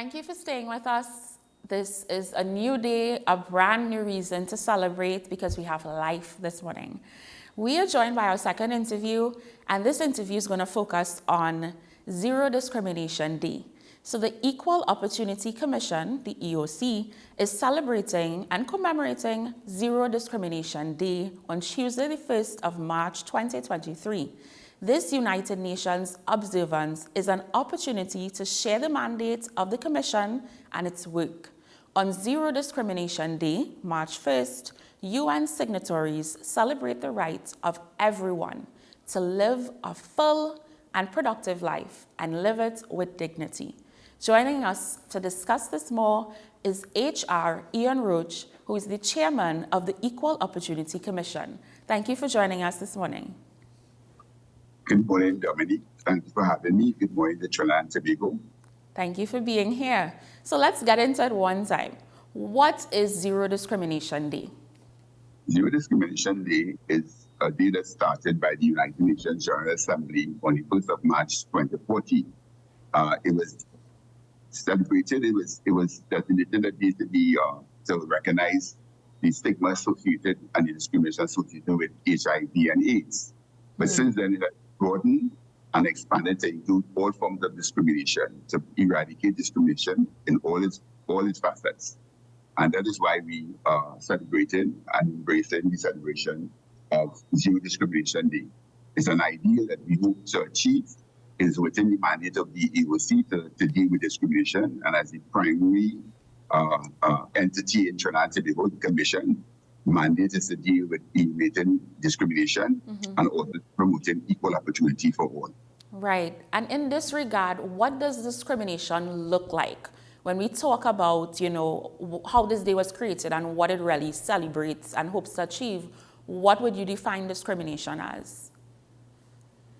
Thank you for staying with us. This is a new day, a brand new reason to celebrate because we have life this morning. We are joined by our second interview, and this interview is going to focus on Zero Discrimination Day. So the Equal Opportunity Commission, the EOC, is celebrating and commemorating Zero Discrimination Day on Tuesday, the 1st of March, 2023. This United Nations observance is an opportunity to share the mandate of the Commission and its work. On Zero Discrimination Day, March 1st, UN signatories celebrate the right of everyone to live a full and productive life and live it with dignity. Joining us to discuss this more is HR Ian Roach, who is the chairman of the Equal Opportunity Commission. Thank you for joining us this morning. Good morning, Dominique. Thank you for having me. Good morning to Trinidad and Tobago. Thank you for being here. So let's get into it one time. What is Zero Discrimination Day? Zero Discrimination Day is a day that started by the United Nations General Assembly on the 1st of March 2014. It was celebrated, it was designated a day to be to recognize the stigma associated and the discrimination associated with HIV and AIDS. But since then, it has broadened and expanded to include all forms of discrimination, to eradicate discrimination in all its facets. And that is why we are celebrating and embracing the celebration of Zero Discrimination Day. It's an ideal that we hope to achieve. Is within the mandate of the EOC to deal with discrimination, and as the primary entity in Trinidad and Tobago, the Commission mandate is to deal with eliminating discrimination and also promoting equal opportunity for all. Right. And in this regard, what does discrimination look like? When we talk about, how this day was created and what it really celebrates and hopes to achieve, what would you define discrimination as?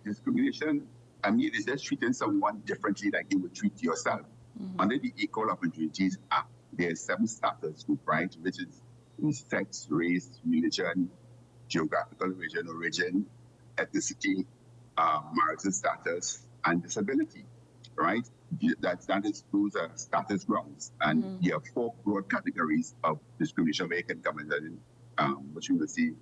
Discrimination, it's just treating someone differently like you would treat yourself. Under the Equal Opportunities Act, there are 7 status groups, right? Which is sex, race, religion, geographical origin, ethnicity, marital status, and disability, right? Those are status grounds. And there are 4 broad categories of discrimination where you can come in, which you will see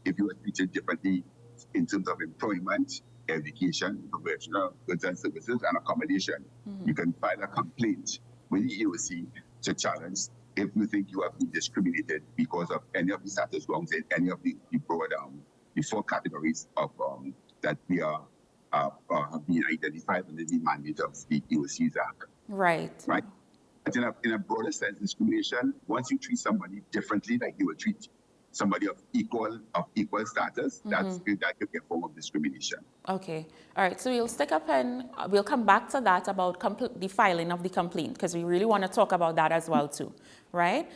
if you are treated differently in terms of employment, education, professional goods and services, and accommodation. You can file a complaint with the EOC to challenge if you think you have been discriminated because of any of the status grounds in any of the broad, the 4 categories of that we have been identified under the mandate of the EOC's Act. Right. Right. But in a broader sense, discrimination, once you treat somebody differently, like you would treat somebody of equal status, that could be a form of discrimination. Okay. All right. So we'll stick up and we'll come back to that about the filing of the complaint, because we really want to talk about that as well too, right?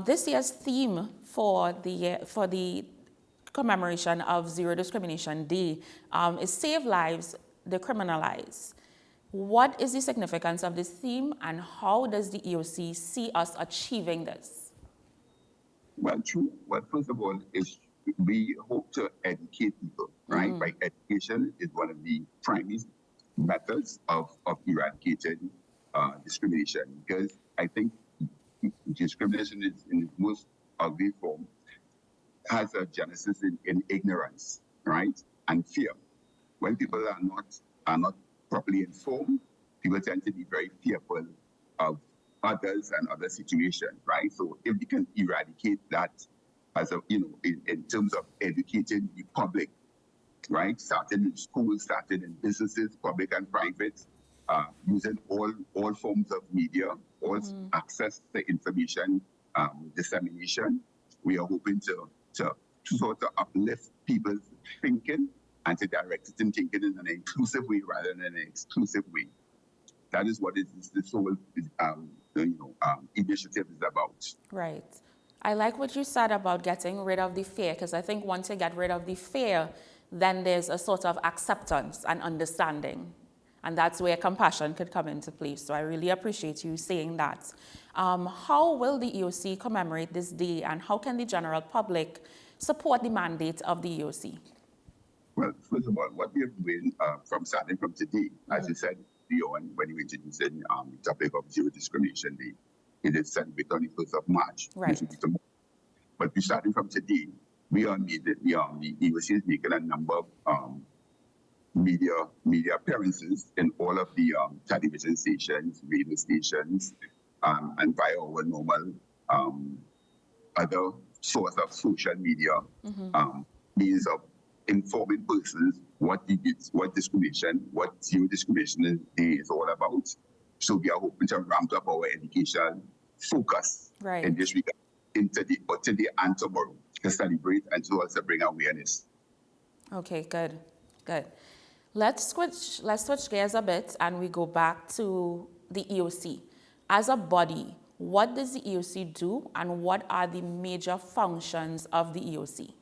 This year's theme for the commemoration of Zero Discrimination Day is Save Lives, Decriminalize. What is the significance of this theme, and how does the EOC see us achieving this? Well, true. Well, first of all, we hope to educate people, right? Right. Education is one of the primary methods of eradicating discrimination, because I think discrimination is in its most ugly form has a genesis in ignorance, right, and fear. When people are not properly informed, people tend to be very fearful of others and other situations, right? So if we can eradicate that as in terms of educating the public, right? Starting in schools, starting in businesses, public and private, using all forms of media, all access to information, dissemination. We are hoping to sort of uplift people's thinking and to direct it in thinking in an inclusive way rather than an exclusive way. That is what this whole initiative is about. Right. I like what you said about getting rid of the fear, because I think once you get rid of the fear, then there's a sort of acceptance and understanding. And that's where compassion could come into place. So I really appreciate you saying that. How will the EOC commemorate this day, and how can the general public support the mandate of the EOC? Well, first of all, what we are doing starting from today, as you said, early on when you introduced the topic of Zero Discrimination Day. It is celebrated on the 1st of March. Right. But we starting from today, we are the EOC is making a number of media appearances in all of the television stations, radio stations, and via our normal other source of social media means of informing persons what discrimination, what Zero Discrimination Day is all about. So we are hoping to ramp up our education focus in this regard today and tomorrow to celebrate and to also bring awareness. Okay, good. Let's switch gears a bit and we go back to the EOC. As a body, what does the EOC do and what are the major functions of the EOC?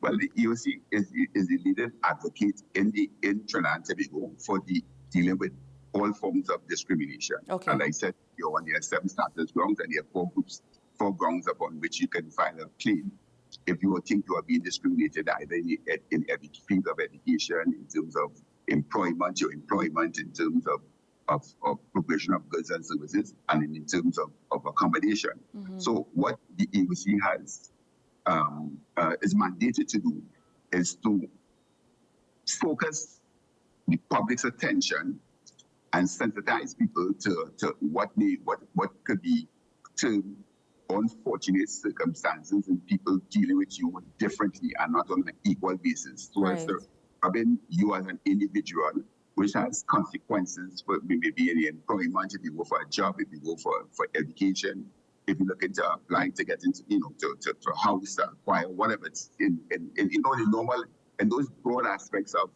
Well, the EOC is the leading advocate in Trinidad and Tobago for dealing with all forms of discrimination. Okay. And I said, there are 7 status grounds and there are 4 grounds upon which you can file a claim if you think you are being discriminated either in every field of education, in terms of employment, in terms of provision of goods and services, and in terms of accommodation. So what the EOC has is mandated to do is to focus the public's attention and sensitize people to what could be termed unfortunate circumstances and people dealing with you differently and not on an equal basis. So as having you as an individual, which has consequences for maybe any employment, if you go for a job, if you go for education, if you look into applying to get into, to house, to acquire, whatever it's in the normal and those broad aspects of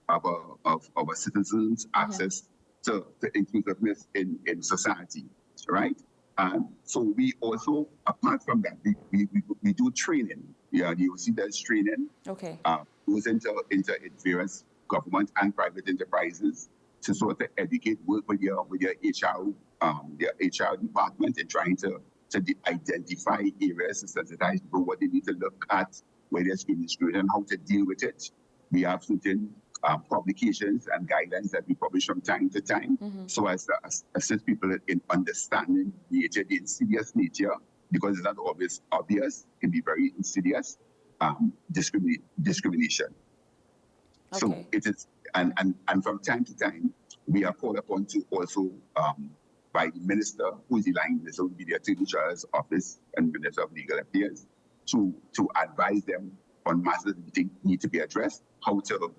a citizen's access to inclusiveness in society, right? So we also, apart from that, we do training. Yeah, you see there's training. Okay. Goes into various government and private enterprises to sort of educate, work with your HR, their HR department in trying to identify areas, to sensitize people what they need to look at, where there's discrimination, how to deal with it. We have certain publications and guidelines that we publish from time to time, so as to assist people in understanding the insidious nature, because it's not always obvious, it can be very insidious, discrimination. Okay. So it is, and from time to time, we are called upon to also, by the minister, who is the line minister, would be the Attorney General's office and Minister of Legal Affairs, to advise them on matters that we think need to be addressed, how to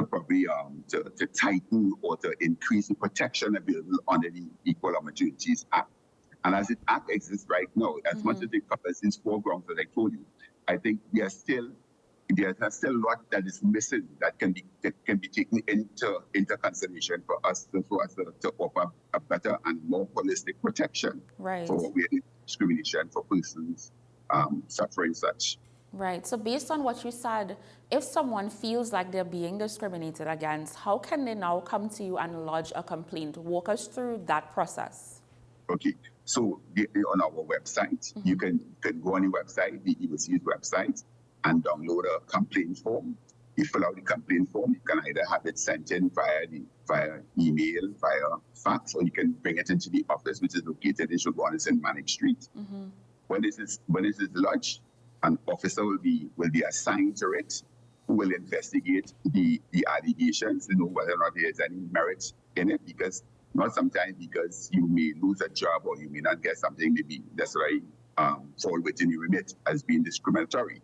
probably to tighten or to increase the protection available under the Equal Opportunities Act. And as the Act exists right now, as much as it covers these 4 grounds that I told you, I think there's still a lot that is missing that can be taken into consideration for us to offer a better and more holistic protection for discrimination for persons suffering such. Right. So based on what you said, if someone feels like they're being discriminated against, how can they now come to you and lodge a complaint? Walk us through that process. Okay. So on our website, you can go on the website, the EOC's website, and download a complaint form. You fill out the complaint form. You can either have it sent in via email, via fax, or you can bring it into the office, which is located in Shogun St. Manic Street. When this is lodged, an officer will be assigned to it, who will investigate the allegations to know whether or not there is any merit in it, because you may lose a job or you may not get something maybe necessarily fall within the remit as being discriminatory.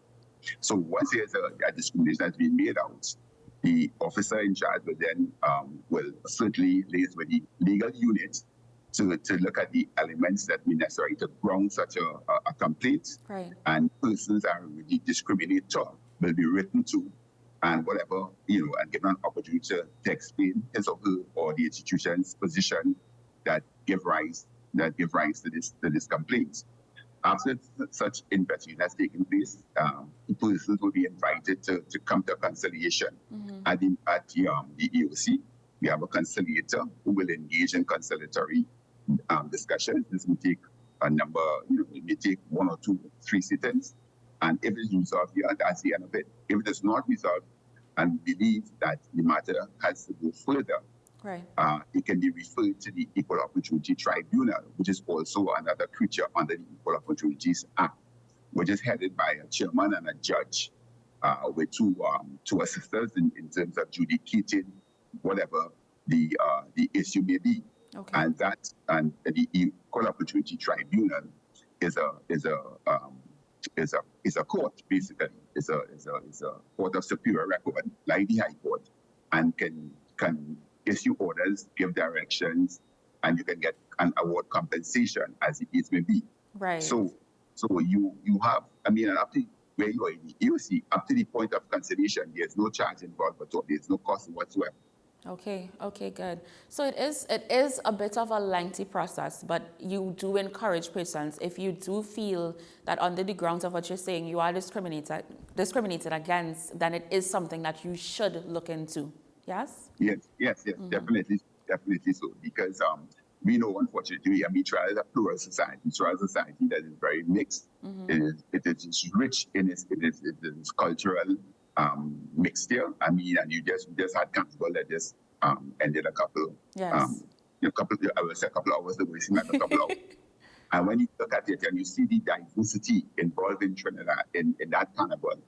So once there's a discrimination that's been made out, the officer in charge will then will certainly liaise with the legal unit to look at the elements that be necessary to ground such a complaint. Right. And persons are the discriminator will be written to, and whatever, and given an opportunity to explain his or her or the institution's position that give rise to this complaint. After such investigation has taken place, persons will be invited to come to a conciliation. At the EOC, we have a conciliator who will engage in conciliatory discussions. This will take a number, it may take 1 or 2, 3 sittings. And if it's resolved here, that's the end of it. If it is not resolved and believe that the matter has to go further, Right. It can be referred to the Equal Opportunity Tribunal, which is also another creature under the Equal Opportunities Act, which is headed by a chairman and a judge with two assistants in terms of judicating whatever the issue may be. Okay. And the Equal Opportunity Tribunal is a court, basically. It's a court of superior record, like the High Court, and can issue orders, give directions, and you can get an award compensation as the case may be. Right. So you have, I mean, up to where you are in the EOC, up to the point of conciliation, there's no charge involved at all. There's no cost whatsoever. Okay, good. So it is a bit of a lengthy process, but you do encourage persons, if you do feel that under the grounds of what you're saying you are discriminated against, then it is something that you should look into. Yes? Yes, definitely so. Because we know, unfortunately, I mean, Trinidad is a plural society. Trinidad is a society that is very mixed. It is rich in its cultural mixture. I mean, and you just had Campbell that just ended a couple. Yes. I would say a couple of hours ago. It seemed like a couple of hours. And when you look at it and you see the diversity involved in Trinidad in that carnival,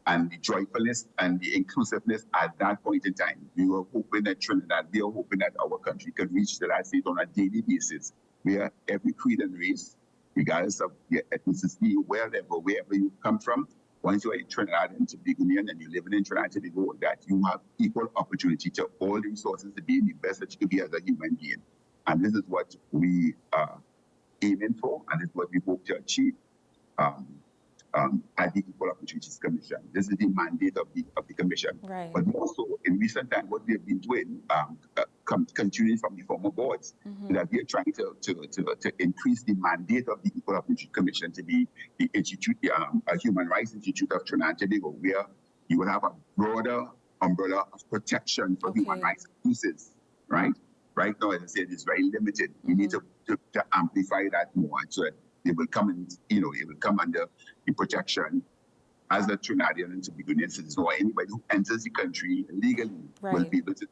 and the joyfulness and the inclusiveness at that point in time, we were hoping that Trinidad, we are hoping that our country could reach that state on a daily basis, where every creed and race, regardless of your ethnicity, wherever you come from, once you are in Trinidad and Tobago and you're living in Trinidad and Tobago, that you have equal opportunity to all the resources to be the best that you could be as a human being. And this is what we are aiming for, and this is what we hope to achieve. At the Equal Opportunities Commission. This is the mandate of the commission. Right. But also, in recent time, what we have been doing, continuing from the former boards, that we are trying to increase the mandate of the Equal Opportunity Commission to be the institute, a human rights institute of Trinidad and Tobago, where you will have a broader umbrella of protection for human rights abuses, right? Right now, as I said, it's very limited. We need to amplify that more, so that it will come in, it will come under the protection as a Trinidadian and Tobagoan citizen, or anybody who enters the country legally will be able to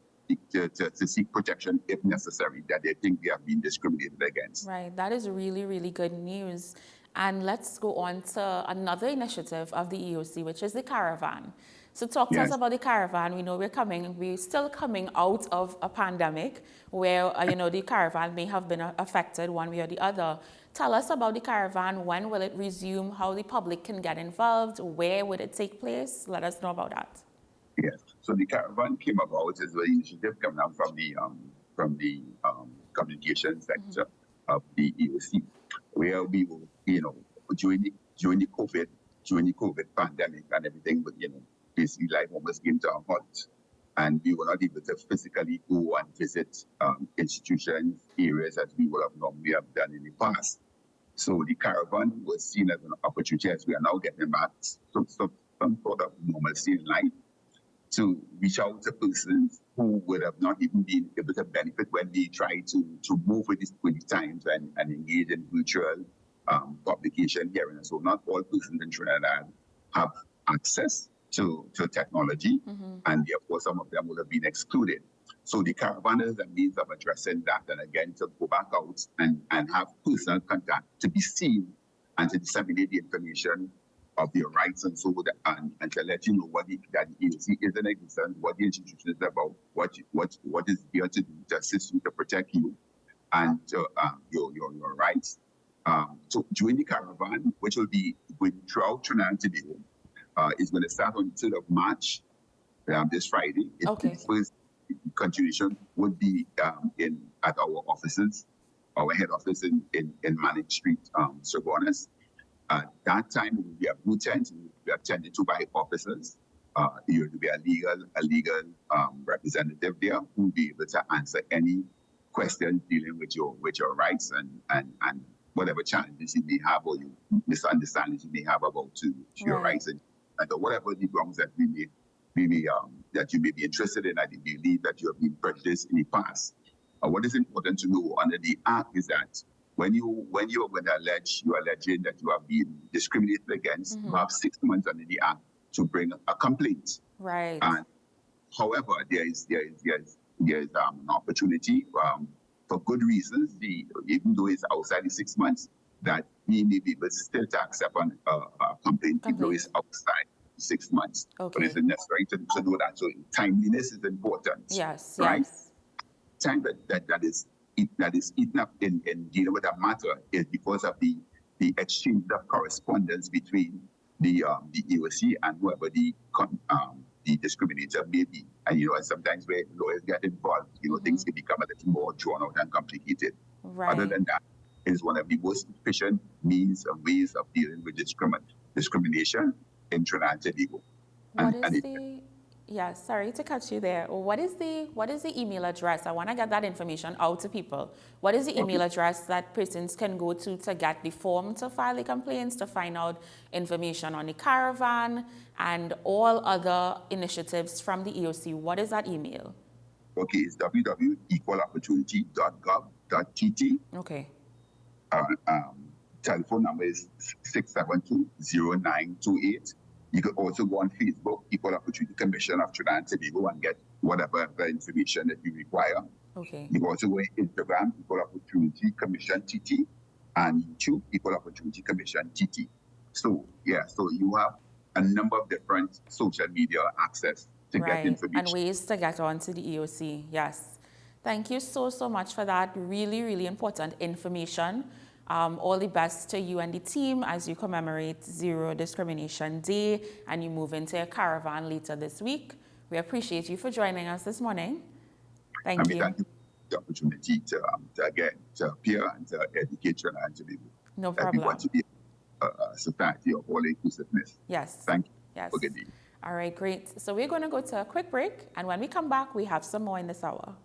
seek protection if necessary, that they think they have been discriminated against. Right, that is really, really good news. And let's go on to another initiative of the EOC, which is the caravan. So talk to us about the caravan. We know we're still coming out of a pandemic where, the caravan may have been affected one way or the other. Tell us about the caravan. When will it resume? How the public can get involved? Where would it take place? Let us know about that. Yes. So the caravan came about as an initiative coming out from the communication sector of the EOC, where we were, during the COVID pandemic and everything, but basically life almost came to a halt, and we were not able to physically go and visit institutions, areas as we would have normally have done in the past. So the caravan was seen as an opportunity, as we are now getting back some sort of normalcy in life, to reach out to persons who would have not even been able to benefit when they try to move with the times and engage in virtual publication hearing. And so not all persons in Trinidad have access to technology, and therefore some of them would have been excluded. So the caravan is a means of addressing that, and again, to go back out and have personal contact, to be seen and to disseminate the information of their rights and so on, and to let you know that the EOC is in existence, what the institution is about, what is there to do to assist you, to protect you and your rights. So during the caravan, which will be throughout Trinidad and Tobago, is going to start on the 3rd of March, this Friday. The first continuation would be at our offices, our head office in Manning Street, Sogonas. At that time, it will be a blue tent. It will be attended to by officers. There will be a legal representative there who will be able to answer any questions dealing with your rights and whatever challenges you may have or misunderstandings you may have about your rights and whatever the grounds that that you may be interested in, and you believe that you have been prejudiced in the past. What is important to know under the Act is that when you're going to you're alleging that you have been discriminated against, you have 6 months under the Act to bring a complaint. Right. And however, there is there's an opportunity for good reasons, even though it's outside the 6 months, that he may be able still to accept a complaint even though it's outside 6 months. Okay. But it's necessary to know that. So timeliness is important. Yes, right? yes. Time that is eaten up in dealing with that matter is because of the exchange of correspondence between the EOC and whoever the discriminator may be. And and sometimes where lawyers get involved, things can become a little more drawn out and complicated. Right. Other than that, it is one of the most efficient means and ways of dealing with discrimination in Trinidad and Tobago. Yes, sorry to cut you there. What is the email address? I want to get that information out to people. What is the email address that persons can go to get the form to file the complaints, to find out information on the caravan and all other initiatives from the EOC? What is that email? Okay, it's www.equalopportunity.gov.tt. Okay. Telephone number is 672-0928. You could also go on Facebook, Equal Opportunity Commission of Trinidad and Tobago, and get whatever information that you require. Okay. You can also go on Instagram, Equal Opportunity Commission TT, and YouTube, Equal Opportunity Commission TT. So you have a number of different social media access to get information. And ways to get onto the EOC, yes. Thank you so much for that. Really, really important information. All the best to you and the team as you commemorate Zero Discrimination Day and you move into a caravan later this week. We appreciate you for joining us this morning. Thank you. Thank you for the opportunity to appear and to educate Trinidad and Tobago. No problem. We want to be a society of all inclusiveness. Yes. Thank you. Yes. Good day. All right, great. So we're going to go to a quick break, and when we come back, we have some more in this hour.